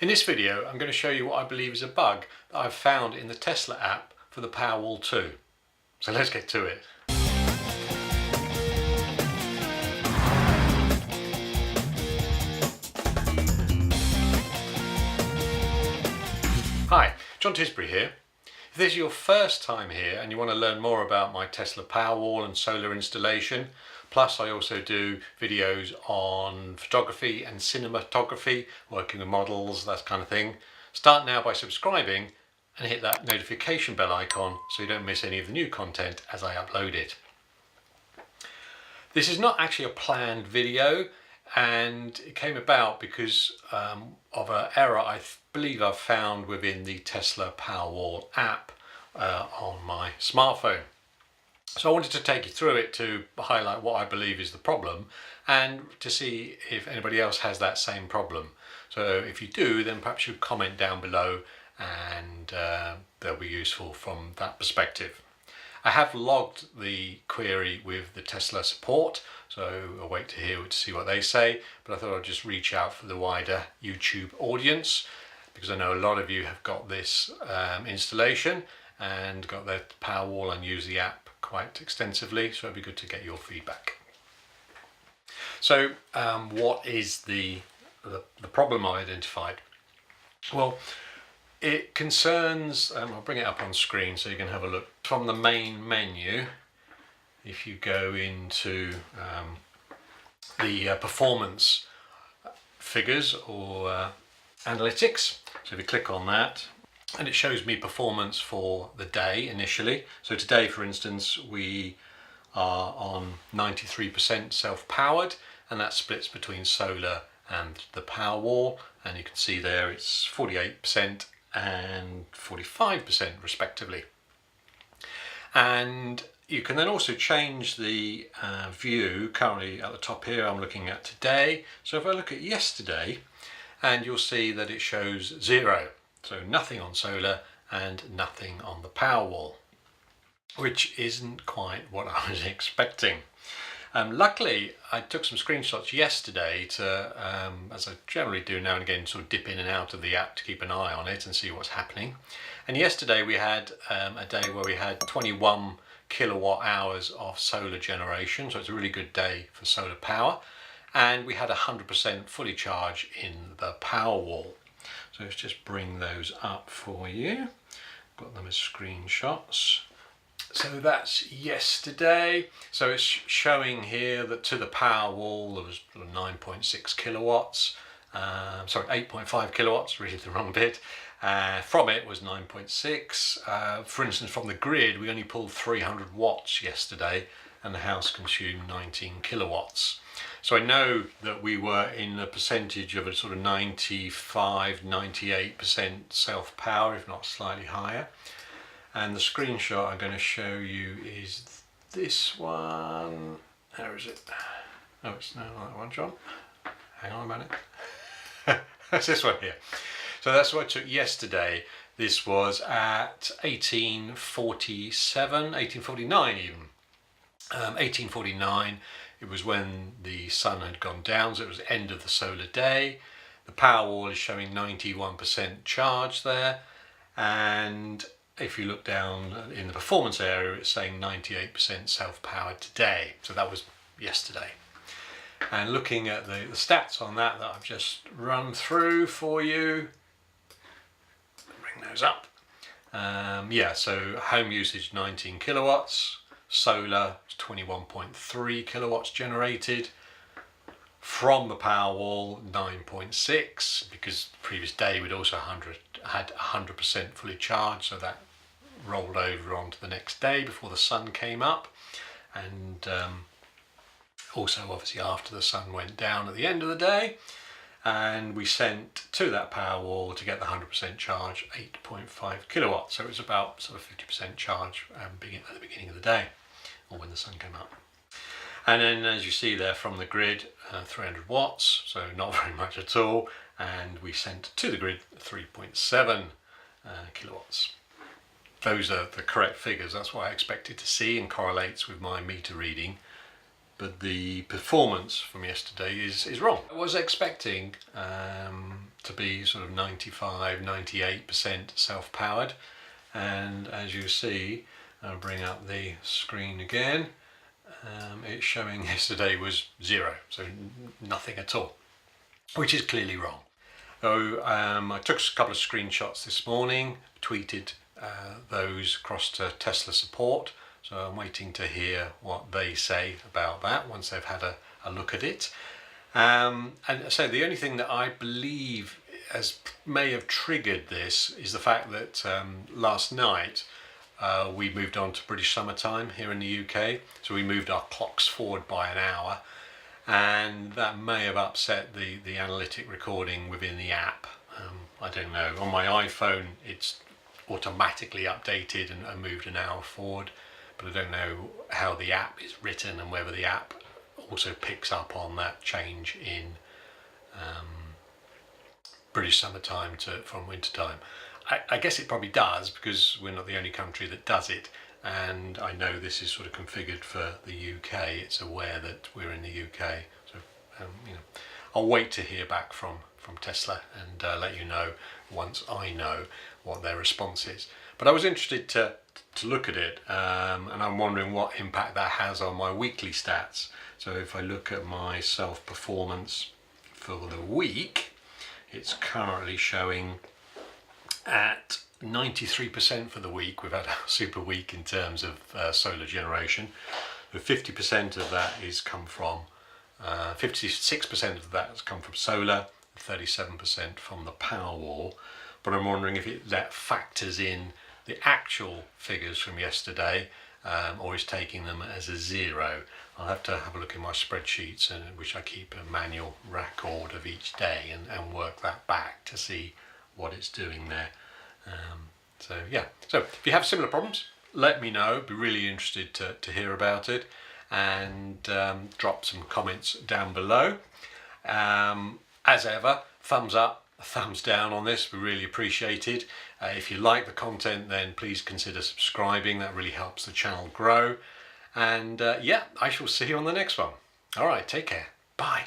In this video, I'm going to show you what I believe is a bug that I've found in the Tesla app for the Powerwall 2. So let's get to it. Hi, John Tisbury here. If this is your first time here and you want to learn more about my Tesla Powerwall and solar installation, plus I also do videos on photography and cinematography, working with models, that kind of thing, start now by subscribing and hit that notification bell icon so you don't miss any of the new content as I upload it. This is not actually a planned video, and it came about because of an error I believe I've found within the Tesla Powerwall app on my smartphone. So I wanted to take you through it to highlight what I believe is the problem and to see if anybody else has that same problem. So if you do, then perhaps you comment down below and they'll be useful from that perspective. I have logged the query with the Tesla support, so I'll wait to hear to see what they say, but I thought I'd just reach out for the wider YouTube audience because I know a lot of you have got this installation and got their Powerwall and use the app quite extensively, so it'd be good to get your feedback. So what is the problem I identified? Well, it concerns, I'll bring it up on screen so you can have a look. From the main menu, if you go into the performance figures or analytics, so if you click on that, and it shows me performance for the day initially. So today, for instance, we are on 93% self-powered, and that splits between solar and the Powerwall, and you can see there it's 48% and 45% respectively. And you can then also change the view. Currently at the top here I'm looking at today, so if I look at yesterday, and you'll see that it shows 0, so nothing on solar and nothing on the Powerwall, which isn't quite what I was expecting. Luckily, I took some screenshots yesterday to, as I generally do now and again, sort of dip in and out of the app to keep an eye on it and see what's happening. And yesterday we had a day where we had 21 kilowatt hours of solar generation, so it's a really good day for solar power. And we had 100% fully charged in the Powerwall. So let's just bring those up for you. Got them as screenshots. So that's yesterday. So it's showing here that to the Powerwall there was 9.6 kilowatts. Sorry, 8.5 kilowatts, really the wrong bit. From it was 9.6. For instance, from the grid, we only pulled 300 watts yesterday, and the house consumed 19 kilowatts. So I know that we were in a percentage of a sort of 95-98% self-power, if not slightly higher. And the screenshot I'm going to show you is this one. Where is it? Oh, it's not that one, John. Hang on a minute. That's this one here. So that's what I took yesterday. This was at 1847, 1849 even. 1849, it was when the sun had gone down, so it was the end of the solar day. The Powerwall is showing 91% charge there, and if you look down in the performance area, it's saying 98% self-powered today. So that was yesterday. And looking at the stats on that I've just run through for you, bring those up. Yeah, so home usage 19 kilowatts, solar 21.3 kilowatts generated. From the Powerwall 9.6, because the previous day we'd also had 100% fully charged, so that rolled over onto the next day before the sun came up, and also obviously after the sun went down at the end of the day. And we sent to that Powerwall to get the 100% charge 8.5 kilowatts, so it was about sort of 50% charge at the beginning of the day, or when the sun came up. And then, as you see there from the grid, 300 watts, so not very much at all. And we sent to the grid 3.7 kilowatts. Those are the correct figures. That's what I expected to see and correlates with my meter reading. But the performance from yesterday is wrong. I was expecting to be sort of 95-98% self-powered, and as you see, I'll bring up the screen again. It's showing yesterday was 0, so nothing at all, which is clearly wrong. So I took a couple of screenshots this morning, tweeted those across to Tesla support, so I'm waiting to hear what they say about that once they've had a look at it. And so the only thing that I believe may have triggered this is the fact that last night we moved on to British summertime here in the UK, so we moved our clocks forward by an hour, and that may have upset the analytic recording within the app. I don't know. On my iPhone it's automatically updated and moved an hour forward, but I don't know how the app is written and whether the app also picks up on that change in British summertime from winter time. I guess it probably does, because we're not the only country that does it, and I know this is sort of configured for the UK. It's aware that we're in the UK, so I'll wait to hear back from Tesla and let you know once I know what their response is. But I was interested to look at it, and I'm wondering what impact that has on my weekly stats. So if I look at my self-performance for the week, it's currently showing at 93% for the week. We've had a super week in terms of solar generation. 50% of that is come from 56% of that has come from solar, 37% from the Powerwall. But I'm wondering if that factors in the actual figures from yesterday, or is taking them as a 0. I'll have to have a look in my spreadsheets, which I keep a manual record of each day, and work that back to see what it's doing there. So if you have similar problems, let me know. Be really interested to hear about it, and drop some comments down below. As ever, thumbs up, thumbs down on this, we really appreciate it. If you like the content, then please consider subscribing. That really helps the channel grow. And I shall see you on the next one. All right, take care. Bye.